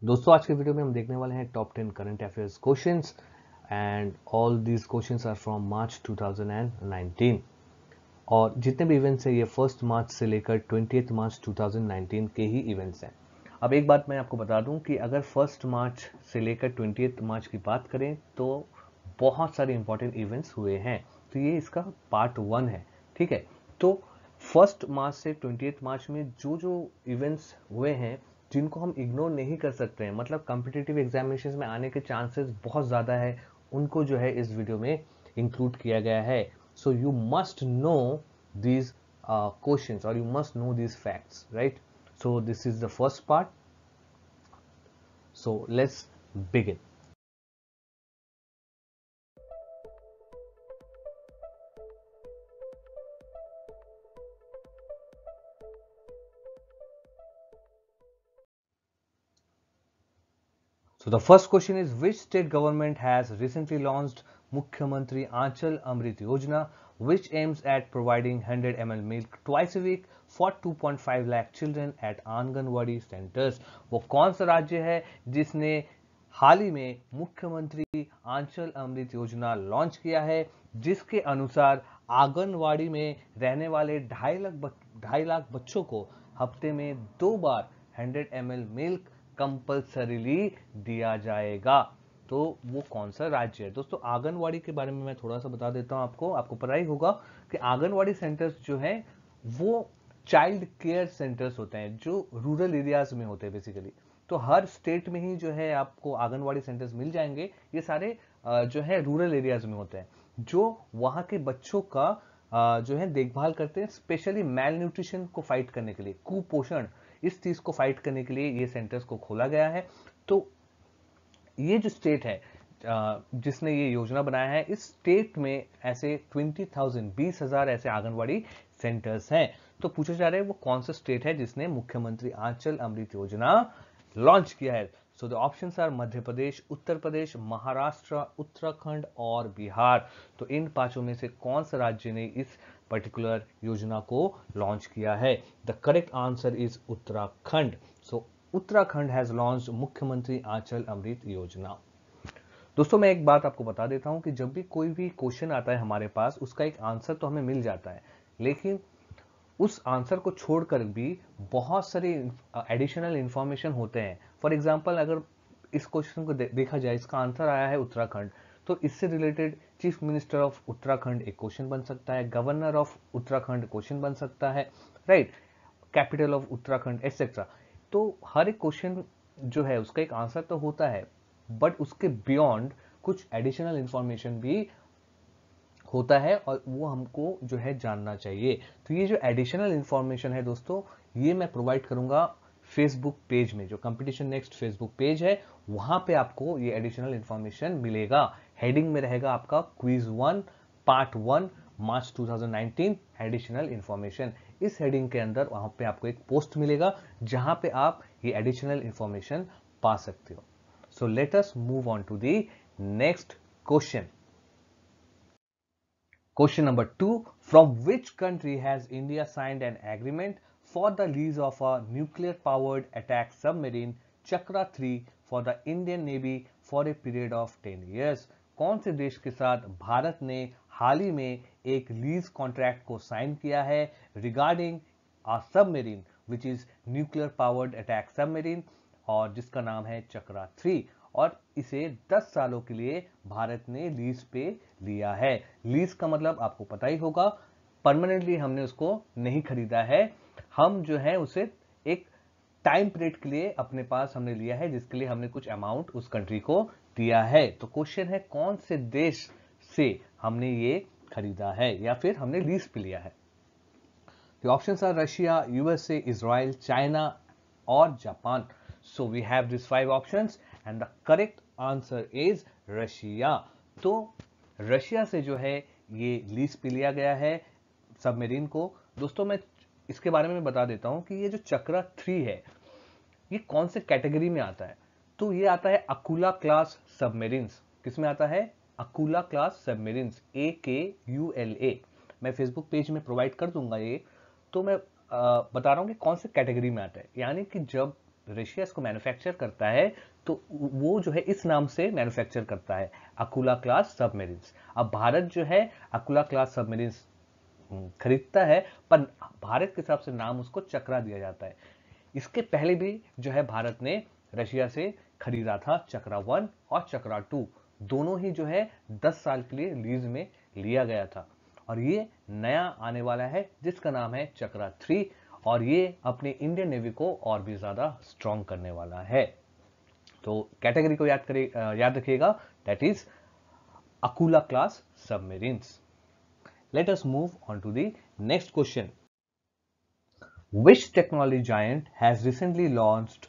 दोस्तों आज के वीडियो में हम देखने वाले हैं top 10 current affairs questions and all these questions are from March 2019 और जितने भी इवेंट्स हैं ये 1 मार्च से लेकर 20 मार्च 2019 के ही इवेंट्स हैं। अब एक बात मैं आपको बता दूं कि अगर 1 मार्च से लेकर 20 मार्च की बात करें तो बहुत सारे इंपॉर्टेंट इवेंट्स हुए हैं, तो ये इसका पार्ट 1 है। ठीक है, तो 1 मार्च से 20 मार्च में जो जो इवेंट्स हुए हैं जिनको हम इग्नोर नहीं कर सकते हैं, मतलब कॉम्पिटिटिव एग्जामिनेशंस में आने के चांसेस बहुत ज़्यादा है, उनको जो है इस वीडियो में इंक्लूड किया गया है। So you must no these questions or you must know these facts, right? So this is the first part, so let's begin. So the first question is, which state government has recently launched Mukhyamantri Aanchal Amrit Yojana, which aims at providing 100 ml milk twice a week for 2.5 lakh children at anganwadi centres. वो कौन सा राज्य है जिसने हाल ही में मुख्यमंत्री आंचल अमृत योजना launch किया है, जिसके अनुसार आंगनवाड़ी में रहने वाले 2.5 लाख बच्चों को हफ्ते में 2 बार 100 ml मिल्क कंपल्सरीली दिया जाएगा। तो वो कौन सा राज्य है? दोस्तों आंगनवाड़ी के बारे में मैं थोड़ा सा बता देता हूं आपको पता ही होगा कि आंगनवाड़ी सेंटर्स जो है वो चाइल्ड केयर सेंटर्स होते हैं जो रूरल एरियाज में होते हैं बेसिकली। तो हर स्टेट में ही जो है आपको आंगनवाड़ी सेंटर्स मिल जाएंगे। ये सारे जो है रूरल एरियाज में होते हैं, जो वहां के बच्चों का जो है देखभाल करते हैं, स्पेशली मैल न्यूट्रिशन को फाइट करने के लिए, कुपोषण, इस चीज को फाइट करने के लिए ये सेंटर्स को खोला गया है। तो ये जो स्टेट है जिसने ये योजना बनाया है, इस स्टेट में ऐसे 20,000 ऐसे आंगनवाड़ी सेंटर्स हैं। तो पूछा जा रहा है वो कौन सा स्टेट है जिसने मुख्यमंत्री आंचल अमृत योजना लॉन्च किया है। So the options are Madhya Pradesh, Uttar Pradesh, Maharashtra, Uttarakhand और बिहार। तो इन पांचों में से कौन सा राज्य ने इस पर्टिकुलर योजना को लॉन्च किया है? The correct answer is Uttarakhand. So Uttarakhand has launch मुख्यमंत्री आंचल अमृत योजना। दोस्तों मैं एक बात आपको बता देता हूं कि जब भी कोई भी क्वेश्चन आता है हमारे पास, उसका एक आंसर तो हमें मिल जाता है, लेकिन उस आंसर को छोड़कर भी बहुत सारे एडिशनल इंफॉर्मेशन होते हैं। फॉर एग्जाम्पल अगर इस क्वेश्चन को देखा जाए, इसका आंसर आया है उत्तराखंड, तो इससे related chief minister of Uttarakhand एक क्वेश्चन बन सकता है, गवर्नर ऑफ उत्तराखंड क्वेश्चन बन सकता है, right, capital of Uttarakhand etcetera. तो हर एक क्वेश्चन जो है उसका एक आंसर तो होता है, बट उसके बियॉन्ड कुछ एडिशनल इंफॉर्मेशन भी होता है और वो हमको जो है जानना चाहिए। तो ये जो एडिशनल इंफॉर्मेशन है दोस्तों, ये मैं प्रोवाइड करूंगा फेसबुक पेज में, जो कंपटीशन नेक्स्ट फेसबुक पेज है, वहां पे आपको ये एडिशनल इंफॉर्मेशन मिलेगा। हेडिंग में रहेगा आपका क्विज 1 पार्ट 1 मार्च 2019 एडिशनल इंफॉर्मेशन। इस हेडिंग के अंदर वहां पे आपको एक पोस्ट मिलेगा जहां पे आप ये एडिशनल इंफॉर्मेशन पा सकते हो। So let us move on to the next question. Question number 2. From which country has India signed an agreement for the lease of a nuclear-powered attack submarine Chakra 3 for the Indian Navy for a period of 10 years? कौन से देश के साथ भारत ने हाल ही में एक lease contract को sign किया है regarding a submarine which is nuclear powered attack submarine, और जिसका नाम है चक्रा 3, और इसे 10 सालों के लिए भारत ने लीज पे लिया है। लीज का मतलब आपको पता ही होगा, परमानेंटली हमने उसको नहीं खरीदा है, हम जो है उसे एक टाइम पीरियड के लिए अपने पास हमने लिया है, जिसके लिए हमने कुछ अमाउंट उस कंट्री को दिया है। तो क्वेश्चन है कौन से देश से हमने ये खरीदा है या फिर हमने लीज पे लिया है? The options are Russia, USA, Israel, China or Japan. So we have these 5 options and the correct answer is Russia. तो रशिया से जो है ये लीज पे लिया गया है सबमरीन को। दोस्तों मैं इसके बारे में बता देता हूं कि ये जो चक्रा 3 है ये कौन से कैटेगरी में आता है। तो ये आता है अकुला क्लास सबमरीन्स। किसमें आता है? Akula class submarines, AKULA। मैं फेसबुक पेज में प्रोवाइड कर दूंगा ये। तो मैं बता रहा हूं कि कौन से कैटेगरी में आता है, यानी कि जब रशिया इसको मैन्युफैक्चर करता है तो वो जो है इस नाम से मैन्युफैक्चर करता है, अकुला क्लास सबमरीन्स। अब भारत जो है अकुला क्लास सबमरीन्स खरीदता है, पर भारत के हिसाब से नाम उसको चक्रा दिया जाता है। इसके पहले भी जो है भारत ने रशिया से खरीदा था चक्रा 1 और चक्रा 2, दोनों ही जो है 10 साल के लिए लीज में लिया गया था। और ये नया आने वाला है जिसका नाम है चक्रा 3, और ये अपनी इंडियन नेवी को और भी ज्यादा स्ट्रॉन्ग करने वाला है। तो कैटेगरी को याद रखिएगा, that is Akula class submarines. Let us move on to the next question. Which technology giant has recently launched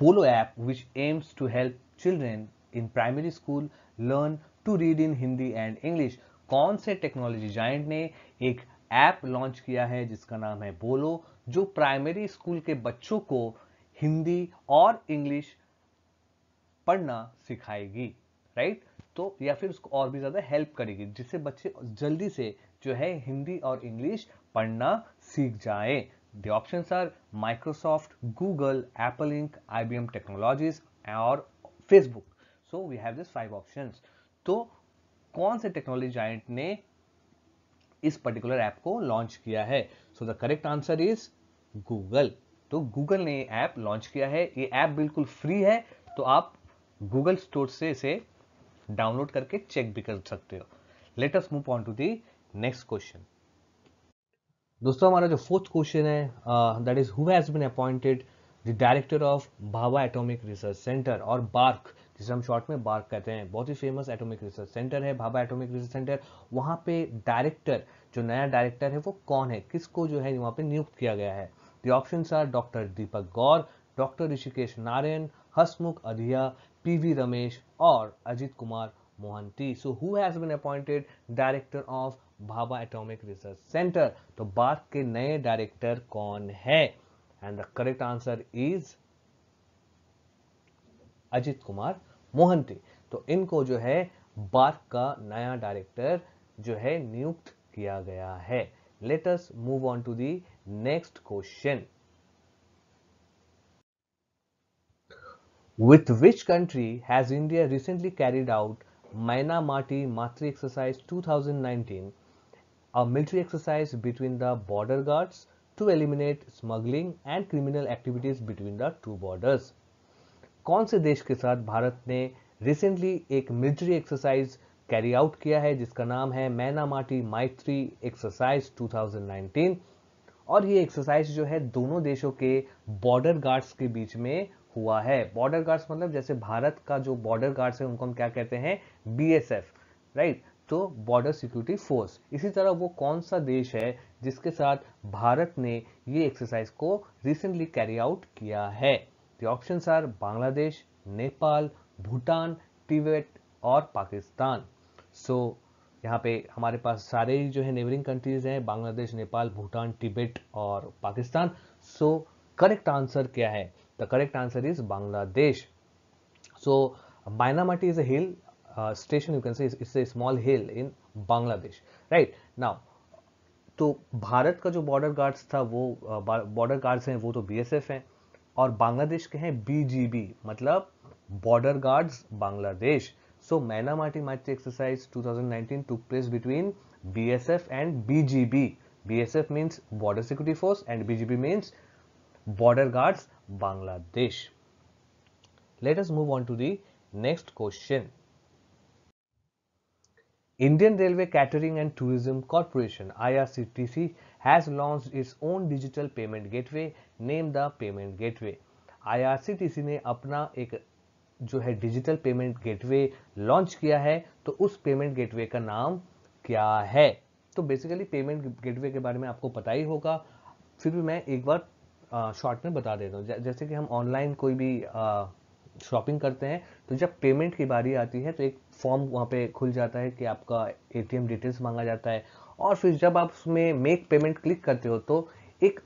Bolo app which aims to help children in primary school learn to read in Hindi and English? कौन से technology giant ने एक app launch किया है जिसका नाम है बोलो, जो प्राइमरी स्कूल के बच्चों को हिंदी और इंग्लिश पढ़ना सिखाएगी, राइट? तो या फिर उसको और भी ज्यादा हेल्प करेगी, जिससे बच्चे जल्दी से जो है हिंदी और इंग्लिश पढ़ना सीख जाएं। The options are Microsoft, Google, Apple Inc, IBM Technologies और Facebook. So we have this 5 options. तो कौन से टेक्नोलॉजी जायंट ने इस पर्टिकुलर ऐप को लॉन्च किया है? So the correct answer is Google. तो गूगल ने ऐप लॉन्च किया है। ये ऐप बिल्कुल फ्री है, तो आप गूगल स्टोर से इसे डाउनलोड करके चेक भी कर सकते हो। Let us move on to the next question. दोस्तों, हमारा जो फोर्थ क्वेश्चन है that is who has been appointed the director of Bhabha atomic research centre, और बार्क, जिसे हम शॉर्ट में बार्क कहते हैं। बहुत ही फेमस एटॉमिक रिसर्च सेंटर है भाभा एटॉमिक रिसर्च सेंटर। वहां पे डायरेक्टर, जो नया डायरेक्टर है वो कौन है, किसको जो है वहां पे नियुक्त किया गया है? The options are doctor Deepak Gaur, doctor Rishikesh Narayan, Hasmukh Adhia, PV Ramesh और Ajit Kumar Mohanty. So who has been appointed director of Bhabha atomic research centre? तो बार्क के नए डायरेक्टर कौन है? And the correct answer is Ajit Kumar Mohanty. तो इनको जो है बार्क का नया डायरेक्टर जो है नियुक्त किया गया है। Let us move on to the next question. With which country has India recently carried out Maina Mati Matri Exercise 2019, a military exercise between the border guards to eliminate smuggling and criminal activities between the two borders? कौन से देश के साथ भारत ने recently एक military exercise carry out किया है जिसका नाम है मैना माटी मैत्री एक्सरसाइज 2019? और ये एक्सरसाइज जो है दोनों देशों के बॉर्डर गार्ड्स के बीच में हुआ है। बॉर्डर गार्ड्स मतलब जैसे भारत का जो बॉर्डर गार्ड्स है उनको हम क्या कहते हैं? BSF, right? तो बॉर्डर सिक्योरिटी फोर्स। इसी तरह वो कौन सा देश है जिसके साथ भारत ने ये एक्सरसाइज को रिसेंटली कैरी आउट किया है? The options are Bangladesh, Nepal, Bhutan, Tibet और पाकिस्तान। सो यहाँ पे हमारे पास सारे ही जो है नेबरिंग कंट्रीज हैं, बांग्लादेश, नेपाल, भूटान, तिब्बत और पाकिस्तान। सो करेक्ट आंसर क्या है? The correct answer is Bangladesh. So Mainamati is a hill station, you can say it's a small hill in Bangladesh, right? Now तो भारत का जो बॉर्डर गार्ड्स था वो बॉर्डर गार्ड्स हैं वो तो बीएसएफ हैं, और बांग्लादेश के हैं बीजीबी, मतलब border guards Bangladesh. So Maina Mati Maitri exercise 2019 took place between BSF and BGB. BSF means Border Security Force and BGB means Border Guards Bangladesh. Let us move on to the next question. Indian Railway Catering and Tourism Corporation IRCTC has launched its own digital payment gateway named the Payment Gateway. IRCTC ने अपना एक जो है digital payment gateway launch किया है, तो उस payment gateway का नाम क्या है? तो बेसिकली पेमेंट गेटवे के बारे में आपको पता ही होगा, फिर भी मैं एक बार शॉर्ट में बता देता हूँ। जैसे कि हम ऑनलाइन कोई भी शॉपिंग करते हैं, तो जब पेमेंट की बारी आती है तो एक फॉर्म वहाँ पे खुल जाता है कि आपका एटीएम डिटेल्स मांगा जाता है, और फिर जब आप उसमें मेक पेमेंट क्लिक करते हो तो एक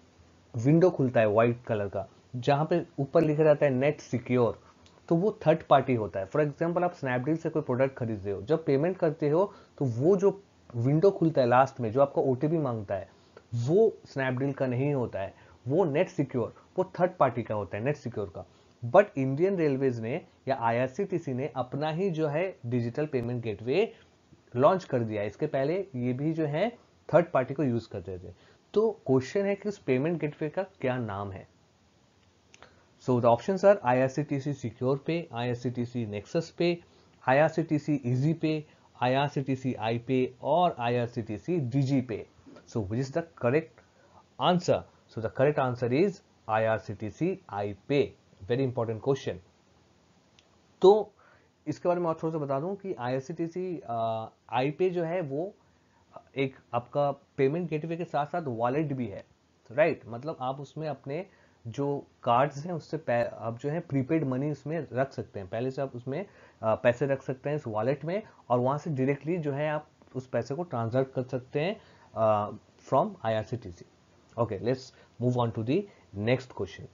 विंडो खुलता है व्हाइट कलर का, जहाँ पे ऊपर लिखा जाता है नेट सिक्योर। तो वो थर्ड पार्टी होता है। फॉर एग्जांपल आप स्नैपडील से कोई प्रोडक्ट खरीदते हो, जब पेमेंट करते हो तो वो जो विंडो खुलता है लास्ट में, जो आपका ओटीपी मांगता है, वो स्नैपडील का नहीं होता है, वो नेट सिक्योर, वो थर्ड पार्टी का होता है, नेट सिक्योर का। बट इंडियन रेलवेज ने या आईआरसीटीसी ने अपना ही जो है डिजिटल पेमेंट गेटवे लॉन्च कर दिया। इसके पहले ये भी जो है थर्ड पार्टी को यूज करते थे। तो क्वेश्चन है कि उस पेमेंट गेटवे का क्या नाम है। So the options are IRCTC secure pay, IRCTC Nexus pay, IRCTC easy pay, IRCTC iPay और IRCTC DigiPay. So which is the correct answer? So the correct answer is IRCTC iPay. Very important question. तो इसके बारे में और थोड़ा सा बता दूं कि IRCTC आई पे जो है वो एक आपका पेमेंट गेटवे के साथ साथ वॉलेट भी है, राइट। मतलब आप उसमें अपने जो कार्ड्स हैं उससे आप जो है प्रीपेड मनी उसमें रख सकते हैं। पहले से आप उसमें पैसे रख सकते हैं इस वॉलेट में, और वहां से डायरेक्टली जो है आप उस पैसे को ट्रांसफर कर सकते हैं from IRCTC। Okay, let's move on to the next question.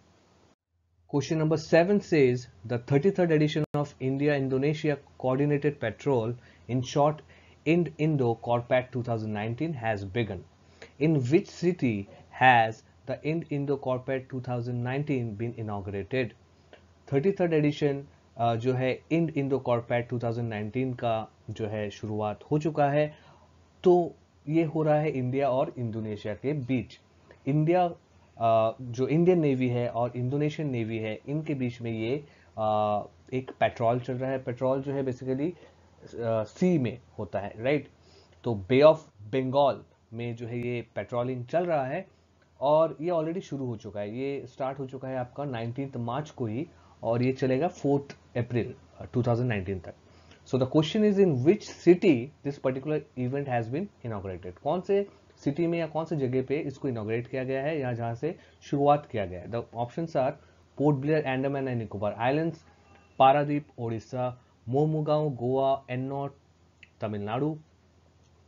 Question number 7 says the 33rd edition of India-Indonesia Coordinated Patrol, in short Ind-Indo-Corpat 2019, has begun. In which city has the Ind-Indo-Corpat 2019 been inaugurated? 33rd edition जो है Ind-Indo-Corpat 2019 का जो है शुरुआत हो चुका है। तो ये हो रहा है इंडिया और इंडोनेशिया के बीच। इंडिया जो इंडियन नेवी है और इंडोनेशियन नेवी है, इनके बीच में ये एक पेट्रोल चल रहा है। पेट्रोल जो है बेसिकली सी में होता है, राइट। तो बे ऑफ बंगाल में जो है ये पेट्रोलिंग चल रहा है और ये ऑलरेडी शुरू हो चुका है। ये स्टार्ट हो चुका है आपका 19 मार्च को ही, और ये चलेगा 4 अप्रैल 2019 तक। So the question is in which city this particular event has been inaugurated? कौन से सिटी में या कौन से जगह पे इसको इनॉग्रेट किया गया है या जहां से शुरुआत किया गया है? The options are Port Blair Andaman and Nicobar islands, Paradip Odisha, Mormugao Goa, Ennore Tamil Nadu,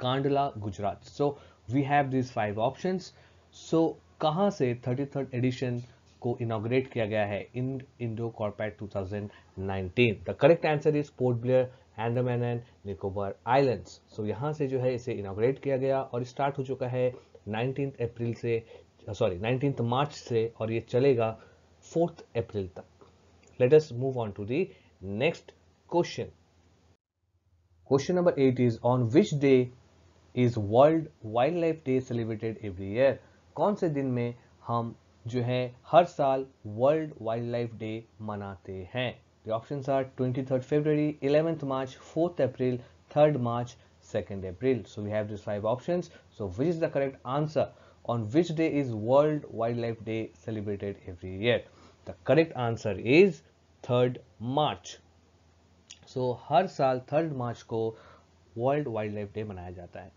Kandla Gujarat. So we have this 5 options. So कहां से 33rd एडिशन को इनॉग्रेट किया गया है in Indo carpet 2019? The correct answer is Port Blair Andaman and Nicobar islands. So यहां से जो है इसे इनॉग्रेट किया गया और स्टार्ट हो चुका है 19 मार्च से, और ये चलेगा 4 अप्रैल तक। Let us move on to the next question. Question number 8 is on which day is world wildlife day celebrated every year? कौन से दिन में हम जो है हर साल वर्ल्ड वाइल्ड लाइफ डे मनाते हैं? The options are 23rd February, 11th March, 4th April, 3rd March, 2nd April. So we have these 5 options. So which is the correct answer? On which day is World Wildlife Day celebrated every year? The correct answer is 3rd March. So हर साल 3rd March को World Wildlife Day मनाया जाता है।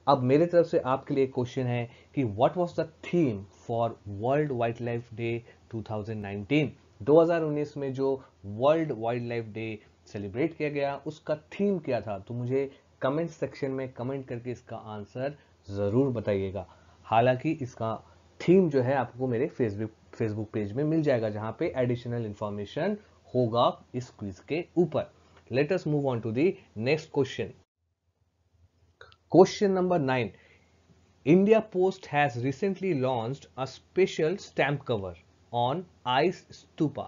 अब मेरे तरफ से आपके लिए क्वेश्चन है कि what was the theme for world wildlife day 2019? 2019 में जो world wildlife day celebrate किया गया उसका थीम क्या था? तो मुझे कमेंट सेक्शन में कमेंट करके इसका आंसर जरूर बताइएगा। हालांकि इसका थीम जो है आपको मेरे फेसबुक पेज में मिल जाएगा, जहां पे एडिशनल इंफॉर्मेशन होगा इस क्विज के ऊपर। Let us move on to the next question. Question number 9. India Post has recently launched a special stamp cover on ice stupa.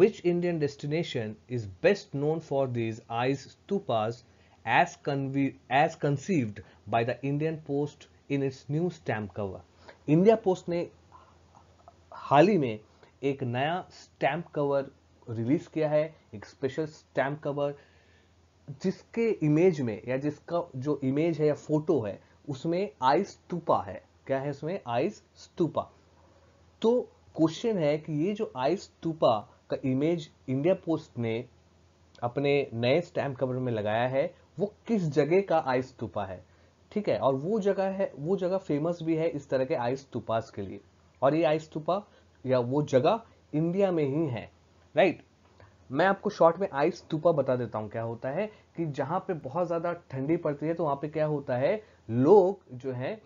Which Indian destination is best known for these ice stupas as conceived by the Indian Post in its new stamp cover? India Post ने हाल ही में एक नया stamp cover release किया है, एक special stamp cover, जिसके image में या जिसका जो इमेज है या फोटो है उसमें आइस स्तूपा है। क्या है उसमें? आइस स्तूपा। तो क्वेश्चन है कि ये जो आइस स्तूपा का इमेज इंडिया पोस्ट ने अपने नए स्टैम्प कवर में लगाया है वो किस जगह का आइस स्तूपा है? ठीक है, और वो जगह फेमस भी है इस तरह के आइस स्तूपास के लिए, और ये आइस स्तूपा या वो जगह इंडिया में ही है, राइट। मैं आपको शॉर्ट में आइस स्तूपा बता देता हूं क्या होता है कि जहां पे बहुत ज्यादा ठंडी पड़ती है तो वहां पे क्या होता है, लोग जो है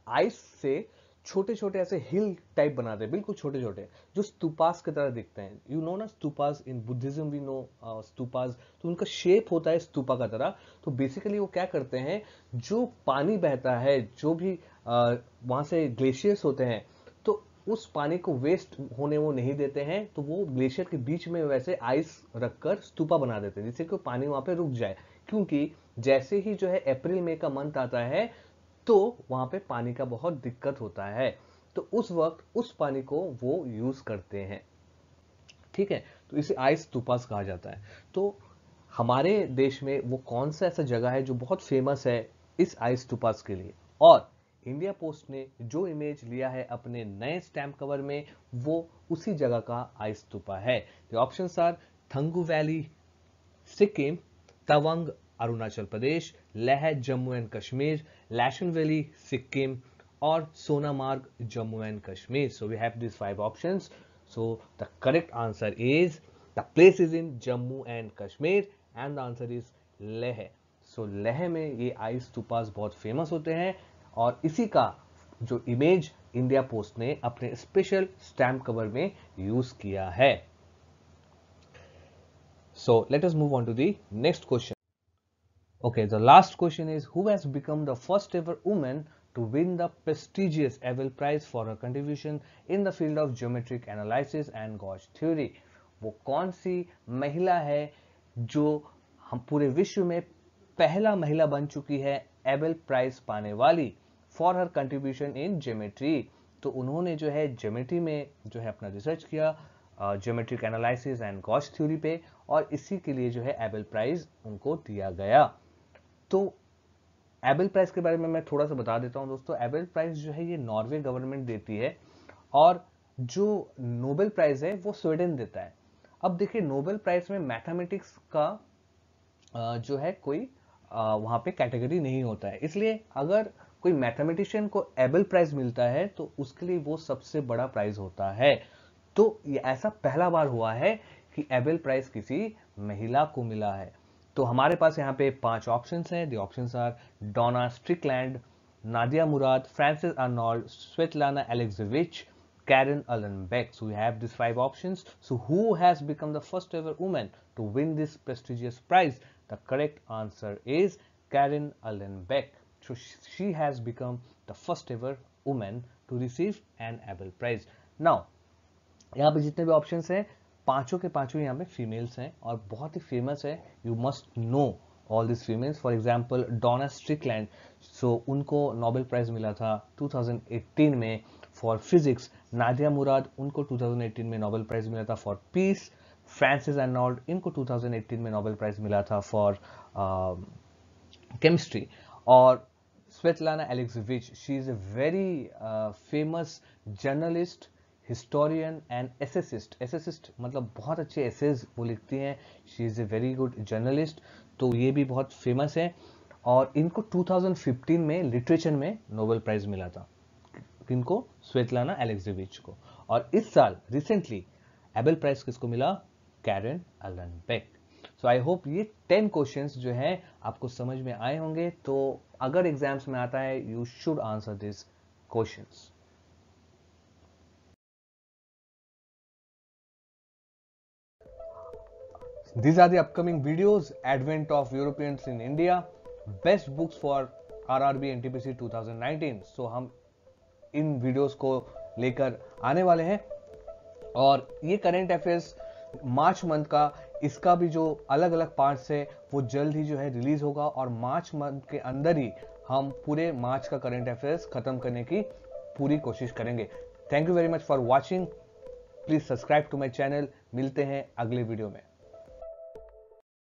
आइस से छोटे छोटे ऐसे हिल टाइप बनाते हैं, बिल्कुल छोटे छोटे, जो स्तूपास की तरह दिखते हैं। यू नो ना stupas, in Buddhism we know stupas, तो उनका शेप होता है स्तूपा का तरह। तो बेसिकली वो क्या करते हैं, जो पानी बहता है, जो भी वहां से ग्लेशियर्स होते हैं, तो उस पानी को वेस्ट होने वो नहीं देते हैं, तो वो ग्लेशियर के बीच में वैसे आइस रखकर स्तूपा बना देते हैं जिससे कि पानी वहां पे रुक जाए, क्योंकि जैसे ही जो है अप्रैल मई का मंथ आता है तो वहां पे पानी का बहुत दिक्कत होता है, तो उस वक्त उस पानी को वो यूज करते हैं। ठीक है, तो इसे आइस स्तूपास कहा जाता है। तो हमारे देश में वो कौन सा ऐसा जगह है जो बहुत फेमस है इस आइस स्तूपास के लिए, और इंडिया पोस्ट ने जो इमेज लिया है अपने नए स्टैम्प कवर में वो उसी जगह का आइस स्तूपा है। The options are Thangu valley Sikkim, Tawang Arunachal Pradesh, Leh Jammu and Kashmir, Lachen valley Sikkim, और Sonamarg Jammu and Kashmir. So we have these 5 options. So the correct answer is the place is in Jammu and Kashmir and the answer is Leh. So Leh में ये ice stupas बहुत famous होते हैं और इसी का जो इमेज इंडिया पोस्ट ने अपने स्पेशल स्टैम्प कवर में यूज किया है। So let us move on to the next question. Okay, the last question is who has become the first ever woman to win the prestigious Abel Prize for her contribution in the field of geometric analysis and gauge theory? वो कौन सी महिला है जो हम पूरे विश्व में पहला महिला बन चुकी है एबेल प्राइज पाने वाली for her contribution in geometry? तो उन्होंने जो है ज्योमेट्री में जो है अपना रिसर्च किया, geometric analysis and Gauss theory पे, और इसी के लिए जो है एबेल प्राइज उनको दिया गया। तो एबेल प्राइज के बारे में मैं थोड़ा सा बता देता हूं दोस्तों। एबेल प्राइज जो है ये नॉर्वे गवर्नमेंट देती है और जो नोबेल प्राइज है वो स्वीडन देता है। अब देखिए नोबेल प्राइज में मैथमेटिक्स का जो है कोई वहां पे कैटेगरी नहीं होता है, इसलिए अगर कोई मैथमेटिशियन को एबेल प्राइज मिलता है तो उसके लिए वो सबसे बड़ा प्राइज होता है। तो ये ऐसा पहला बार हुआ है कि एबेल प्राइज किसी महिला को मिला है। तो हमारे पास यहाँ पे 5 ऑप्शंस हैं। The options are Donna Strickland, Nadia Murad, Frances Arnold, Svetlana Alexievich, Karen Allenbeck. So we have these 5 options. So who has become the first ever woman to win this prestigious prize? The correct answer is Karen Allenbeck. So she has become the first ever woman to receive an Abel Prize. Now, यहाँ पे जितने भी options हैं पांचों के पांचों यहाँ पे फीमेल्स हैं और बहुत ही फेमस है। You must know all this females. For example Donna Strickland, so उनको नोबेल प्राइज मिला था 2018 में फॉर फिजिक्स। नादिया मुराद, उनको 2018 में नोबेल प्राइज मिला था फॉर पीस। फ्रांसिस अर्नोल्ड, इनको 2018 में नोबेल प्राइज मिला था फॉर केमिस्ट्री। और Svetlana Alexievich, she is a very famous journalist, historian and essayist मतलब बहुत अच्छे एसेज वो लिखती हैं। She is a very good journalist, तो ये भी बहुत फेमस है। और इनको 2015 में लिटरेचर में नोबेल प्राइज मिला था, इनको स्वेटलाना एलेक्जेविच को। और इस साल रिसेंटली एबेल प्राइज किसको मिला? कैरन अलेनबेक। सो आई होप ये 10 क्वेश्चंस जो हैं आपको समझ में आए होंगे। तो अगर एग्जाम्स में आता है you should answer this questions. These are the upcoming videos. Advent of Europeans in India, best books for RRB NTPC 2019. So हम इन वीडियोस को लेकर आने वाले हैं और ये करंट अफेयर्स मार्च मंथ का, इसका भी जो अलग अलग पार्ट्स है वो जल्द ही जो है रिलीज होगा और मार्च मंथ के अंदर ही हम पूरे मार्च का करंट अफेयर्स खत्म करने की पूरी कोशिश करेंगे। Thank you very much for watching. Please subscribe to my channel. मिलते हैं अगले वीडियो में।